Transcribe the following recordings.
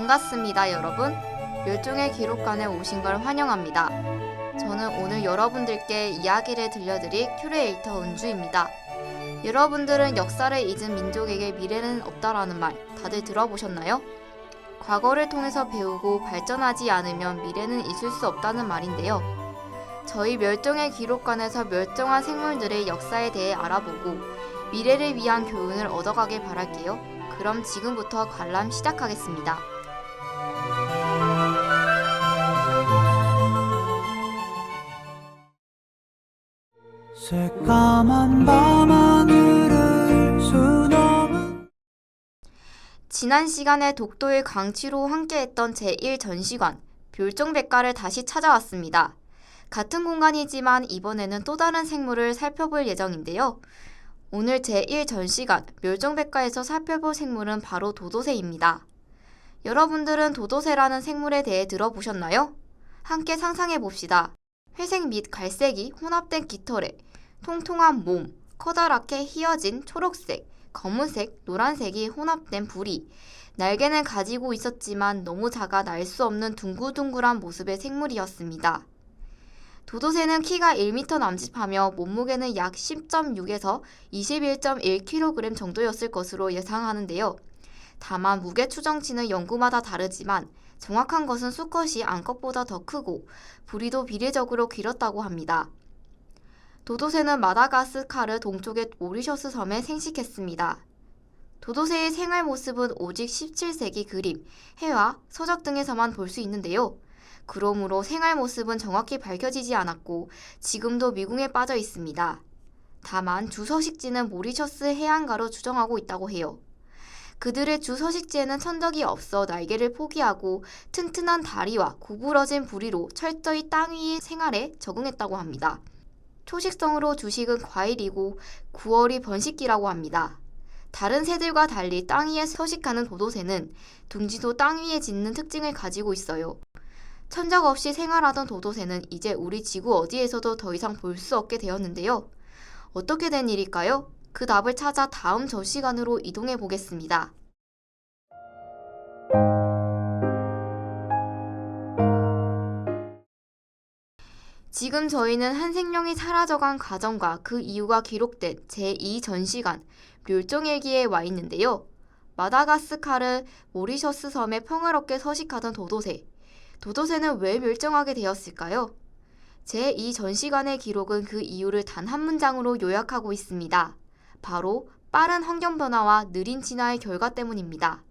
반갑습니다, 여러분. 멸종의 기록관에 오신 걸 환영합니다. 저는 오늘 여러분들께 이야기를 들려드릴 큐레이터 은주입니다. 여러분들은 역사를 잊은 민족에게 미래는 없다라는 말 다들 들어보셨나요? 과거를 통해서 배우고 발전하지 않으면 미래는 있을 수 없다는 말인데요. 저희 멸종의 기록관에서 멸종한 생물들의 역사에 대해 알아보고 미래를 위한 교훈을 얻어가길 바랄게요. 그럼 지금부터 관람 시작하겠습니다. 새까만 밤하늘을 수놓은 지난 시간에 독도의 광치로 함께했던 제1전시관 멸종백과를 다시 찾아왔습니다. 같은 공간이지만 이번에는 또 다른 생물을 살펴볼 예정인데요. 오늘 제1전시관 멸종백과에서 살펴볼 생물은 바로 도도새입니다. 여러분들은 도도새라는 생물에 대해 들어보셨나요? 함께 상상해봅시다. 회색 및 갈색이 혼합된 깃털에 통통한 몸, 커다랗게 휘어진 초록색, 검은색, 노란색이 혼합된 부리, 날개는 가지고 있었지만 너무 작아 날 수 없는 둥글둥글한 모습의 생물이었습니다. 도도새는 키가 1m 남짓하며 몸무게는 약 10.6에서 21.1kg 정도였을 것으로 예상하는데요. 다만 무게 추정치는 연구마다 다르지만 정확한 것은 수컷이 암컷보다 더 크고 부리도 비례적으로 길었다고 합니다. 도도새는 마다가스카르 동쪽의 모리셔스 섬에 생식했습니다. 도도새의 생활 모습은 오직 17세기 그림, 해와 서적 등에서만 볼 수 있는데요. 그러므로 생활 모습은 정확히 밝혀지지 않았고 지금도 미궁에 빠져 있습니다. 다만 주 서식지는 모리셔스 해안가로 추정하고 있다고 해요. 그들의 주 서식지에는 천적이 없어 날개를 포기하고 튼튼한 다리와 구부러진 부리로 철저히 땅 위의 생활에 적응했다고 합니다. 초식성으로 주식은 과일이고 9월이 번식기라고 합니다. 다른 새들과 달리 땅 위에 서식하는 도도새는 둥지도 땅 위에 짖는 특징을 가지고 있어요. 천적 없이 생활하던 도도새는 이제 우리 지구 어디에서도 더 이상 볼 수 없게 되었는데요. 어떻게 된 일일까요? 그 답을 찾아 다음 전시관으로 이동해 보겠습니다. 지금 저희는 한 생명이 사라져간 과정과 그 이유가 기록된 제2전시관 멸종일기에 와 있는데요. 마다가스카르 모리셔스 섬에 평화롭게 서식하던 도도새. 도도새는 왜 멸종하게 되었을까요? 제2전시관의 기록은 그 이유를 단 한 문장으로 요약하고 있습니다. 바로 빠른 환경 변화와 느린 진화의 결과 때문입니다.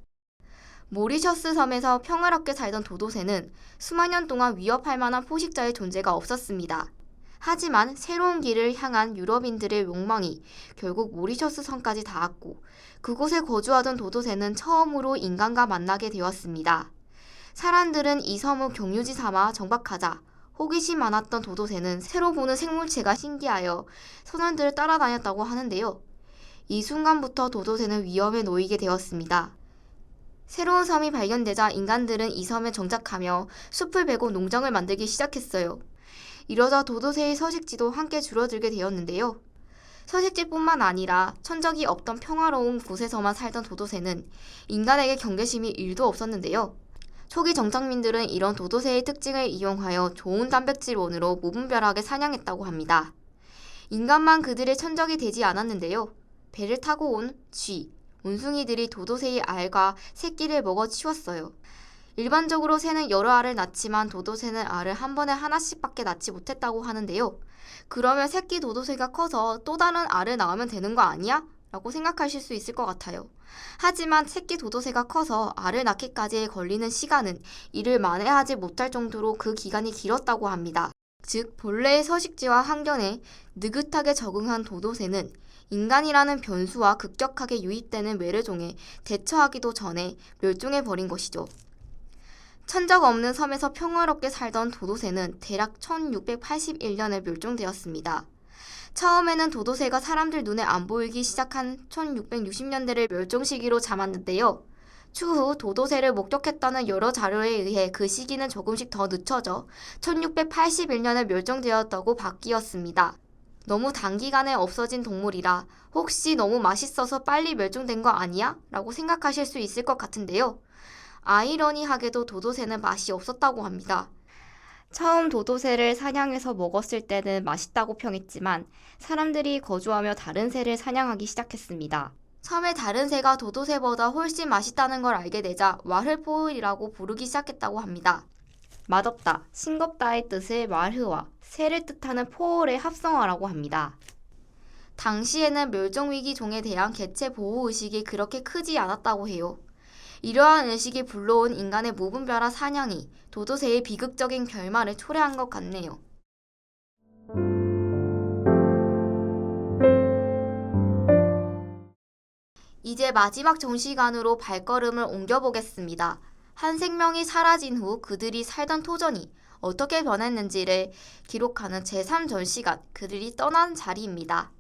모리셔스 섬에서 평화롭게 살던 도도새는 수만 년 동안 위협할 만한 포식자의 존재가 없었습니다. 하지만 새로운 길을 향한 유럽인들의 욕망이 결국 모리셔스 섬까지 닿았고 그곳에 거주하던 도도새는 처음으로 인간과 만나게 되었습니다. 사람들은 이 섬을 경유지 삼아 정박하자 호기심 많았던 도도새는 새로 보는 생물체가 신기하여 선원들을 따라다녔다고 하는데요. 이 순간부터 도도새는 위험에 놓이게 되었습니다. 새로운 섬이 발견되자 인간들은 이 섬에 정착하며 숲을 베고 농장을 만들기 시작했어요. 이러자 도도새의 서식지도 함께 줄어들게 되었는데요. 서식지뿐만 아니라 천적이 없던 평화로운 곳에서만 살던 도도새는 인간에게 경계심이 1도 없었는데요. 초기 정착민들은 이런 도도새의 특징을 이용하여 좋은 단백질원으로 무분별하게 사냥했다고 합니다. 인간만 그들의 천적이 되지 않았는데요. 배를 타고 온 쥐, 원숭이들이 도도새의 알과 새끼를 먹어 치웠어요. 일반적으로 새는 여러 알을 낳지만 도도새는 알을 한 번에 하나씩밖에 낳지 못했다고 하는데요. 그러면 새끼 도도새가 커서 또 다른 알을 낳으면 되는 거 아니야? 라고 생각하실 수 있을 것 같아요. 하지만 새끼 도도새가 커서 알을 낳기까지 걸리는 시간은 이를 만회하지 못할 정도로 그 기간이 길었다고 합니다. 즉 본래의 서식지와 환경에 느긋하게 적응한 도도새는 인간이라는 변수와 급격하게 유입되는 외래종에 대처하기도 전에 멸종해버린 것이죠. 천적 없는 섬에서 평화롭게 살던 도도새는 대략 1681년에 멸종되었습니다. 처음에는 도도새가 사람들 눈에 안 보이기 시작한 1660년대를 멸종 시기로 잡았는데요. 추후 도도새를 목격했다는 여러 자료에 의해 그 시기는 조금씩 더 늦춰져 1681년에 멸종되었다고 바뀌었습니다. 너무 단기간에 없어진 동물이라 혹시 너무 맛있어서 빨리 멸종된 거 아니야? 라고 생각하실 수 있을 것 같은데요. 아이러니하게도 도도새는 맛이 없었다고 합니다. 처음 도도새를 사냥해서 먹었을 때는 맛있다고 평했지만 사람들이 거주하며 다른 새를 사냥하기 시작했습니다. 처음에 다른 새가 도도새보다 훨씬 맛있다는 걸 알게 되자 와르포을이라고 부르기 시작했다고 합니다. 맛없다, 싱겁다의 뜻의 와르와 새를 뜻하는 포을의 합성어라고 합니다. 당시에는 멸종위기 종에 대한 개체 보호의식이 그렇게 크지 않았다고 해요. 이러한 의식이 불러온 인간의 무분별한 사냥이 도도새의 비극적인 결말을 초래한 것 같네요. 이제 마지막 전시관으로 발걸음을 옮겨보겠습니다. 한 생명이 사라진 후 그들이 살던 토전이 어떻게 변했는지를 기록하는 제3전시관, 그들이 떠난 자리입니다.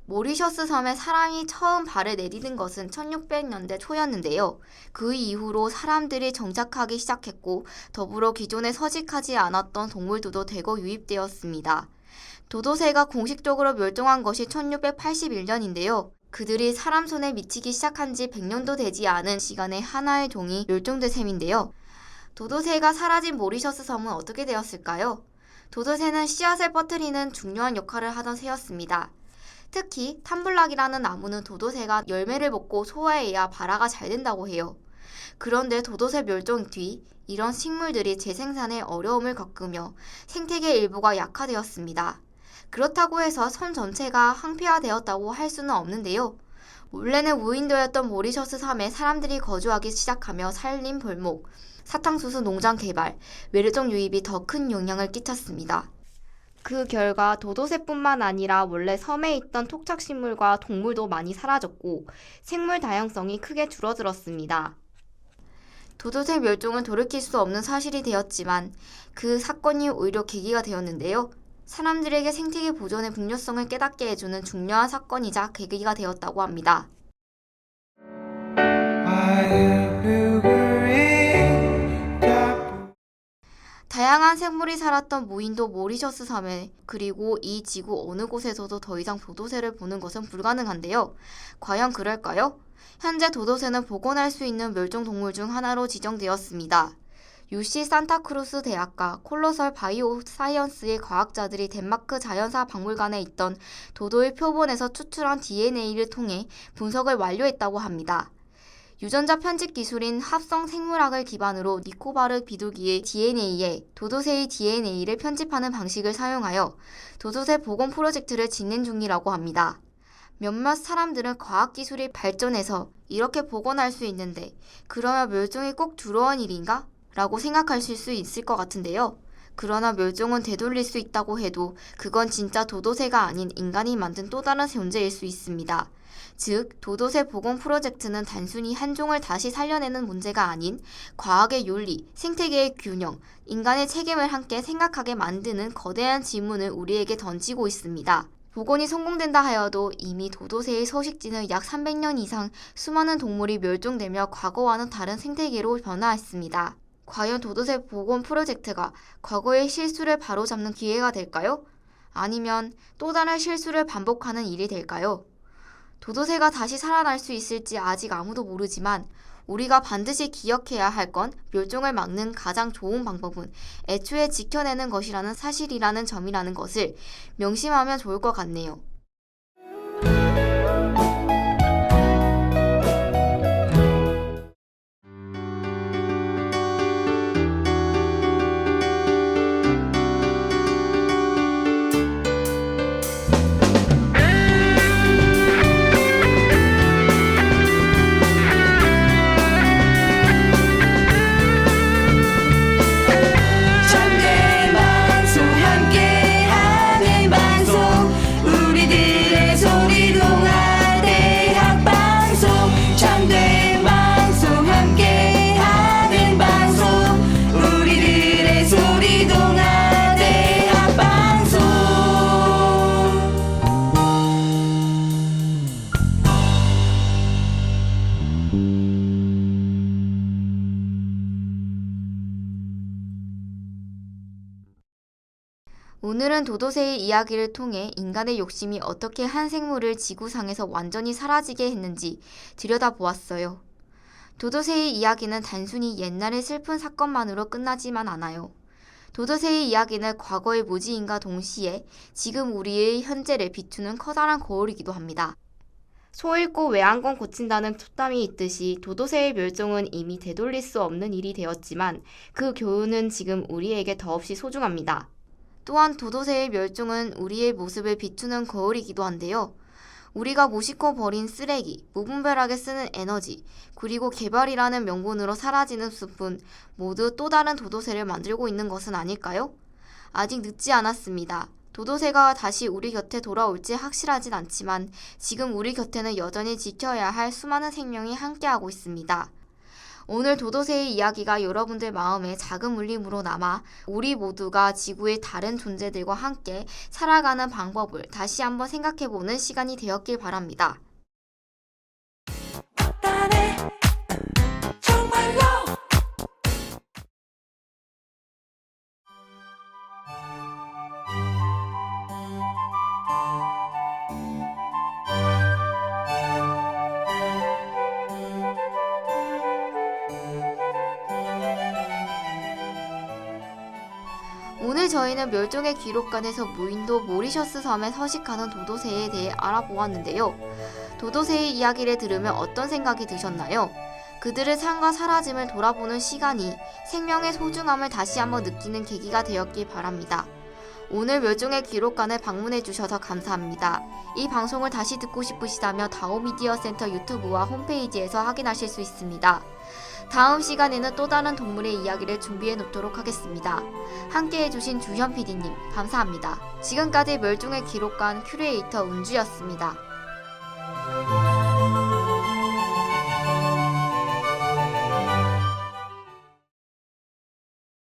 모리셔스 섬에 사람이 처음 발을 내디딘 것은 1600년대 초였는데요. 그 이후로 사람들이 정착하기 시작했고 더불어 기존에 서식하지 않았던 동물들도 대거 유입되었습니다. 도도새가 공식적으로 멸종한 것이 1681년인데요. 그들이 사람 손에 미치기 시작한 지 100년도 되지 않은 시간에 하나의 종이 멸종된 셈인데요. 도도새가 사라진 모리셔스 섬은 어떻게 되었을까요? 도도새는 씨앗을 퍼뜨리는 중요한 역할을 하던 새였습니다. 특히 탐블락이라는 나무는 도도새가 열매를 먹고 소화해야 발화가 잘 된다고 해요. 그런데 도도새 멸종 뒤 이런 식물들이 재생산에 어려움을 겪으며 생태계 일부가 약화되었습니다. 그렇다고 해서 섬 전체가 항폐화되었다고 할 수는 없는데요. 원래는 무인도였던 모리셔스 섬에 사람들이 거주하기 시작하며 산림 벌목, 사탕수수 농장 개발, 외래종 유입이 더 큰 영향을 끼쳤습니다. 그 결과 도도새뿐만 아니라 원래 섬에 있던 토착식물과 동물도 많이 사라졌고 생물 다양성이 크게 줄어들었습니다. 도도새 멸종은 돌이킬 수 없는 사실이 되었지만 그 사건이 오히려 계기가 되었는데요. 사람들에게 생태계 보존의 중요성을 깨닫게 해주는 중요한 사건이자 계기가 되었다고 합니다. 다양한 생물이 살았던 무인도 모리셔스 섬에 그리고 이 지구 어느 곳에서도 더 이상 도도새를 보는 것은 불가능한데요. 과연 그럴까요? 현재 도도새는 복원할 수 있는 멸종동물 중 하나로 지정되었습니다. UC 산타크루스 대학과 콜로설 바이오 사이언스의 과학자들이 덴마크 자연사 박물관에 있던 도도의 표본에서 추출한 DNA를 통해 분석을 완료했다고 합니다. 유전자 편집 기술인 합성 생물학을 기반으로 니코바르 비둘기의 DNA에 도도새의 DNA를 편집하는 방식을 사용하여 도도새 복원 프로젝트를 진행 중이라고 합니다. 몇몇 사람들은 과학기술이 발전해서 이렇게 복원할 수 있는데 그러면 멸종이 꼭 두려운 일인가? 라고 생각하실 수 있을 것 같은데요. 그러나 멸종은 되돌릴 수 있다고 해도 그건 진짜 도도새가 아닌 인간이 만든 또 다른 존재일 수 있습니다. 즉, 도도새 복원 프로젝트는 단순히 한 종을 다시 살려내는 문제가 아닌 과학의 윤리, 생태계의 균형, 인간의 책임을 함께 생각하게 만드는 거대한 질문을 우리에게 던지고 있습니다. 복원이 성공된다 하여도 이미 도도새의 서식지는 약 300년 이상 수많은 동물이 멸종되며 과거와는 다른 생태계로 변화했습니다. 과연 도도새 복원 프로젝트가 과거의 실수를 바로잡는 기회가 될까요? 아니면 또 다른 실수를 반복하는 일이 될까요? 도도새가 다시 살아날 수 있을지 아직 아무도 모르지만 우리가 반드시 기억해야 할 건 멸종을 막는 가장 좋은 방법은 애초에 지켜내는 것이라는 사실이라는 점이라는 것을 명심하면 좋을 것 같네요. 오늘은 도도새의 이야기를 통해 인간의 욕심이 어떻게 한 생물을 지구상에서 완전히 사라지게 했는지 들여다보았어요. 도도새의 이야기는 단순히 옛날의 슬픈 사건만으로 끝나지만 않아요. 도도새의 이야기는 과거의 모지인과 동시에 지금 우리의 현재를 비추는 커다란 거울이기도 합니다. 소 잃고 외양권 고친다는 속담이 있듯이 도도새의 멸종은 이미 되돌릴 수 없는 일이 되었지만 그 교훈은 지금 우리에게 더없이 소중합니다. 또한 도도새의 멸종은 우리의 모습을 비추는 거울이기도 한데요. 우리가 무심코 버린 쓰레기, 무분별하게 쓰는 에너지, 그리고 개발이라는 명분으로 사라지는 숲은 모두 또 다른 도도새를 만들고 있는 것은 아닐까요? 아직 늦지 않았습니다. 도도새가 다시 우리 곁에 돌아올지 확실하진 않지만 지금 우리 곁에는 여전히 지켜야 할 수많은 생명이 함께하고 있습니다. 오늘 도도새의 이야기가 여러분들 마음에 작은 울림으로 남아 우리 모두가 지구의 다른 존재들과 함께 살아가는 방법을 다시 한번 생각해보는 시간이 되었길 바랍니다. 맞다네 정말로 오늘 저희는 멸종의 기록관에서 무인도 모리셔스 섬에 서식하는 도도새에 대해 알아보았는데요. 도도새의 이야기를 들으면 어떤 생각이 드셨나요? 그들의 삶과 사라짐을 돌아보는 시간이 생명의 소중함을 다시 한번 느끼는 계기가 되었길 바랍니다. 오늘 멸종의 기록관을 방문해 주셔서 감사합니다. 이 방송을 다시 듣고 싶으시다면 다오미디어 센터 유튜브와 홈페이지에서 확인하실 수 있습니다. 다음 시간에는 또 다른 동물의 이야기를 준비해 놓도록 하겠습니다. 함께 해주신 주현 PD님 감사합니다. 지금까지 멸종의 기록관 큐레이터 은주였습니다.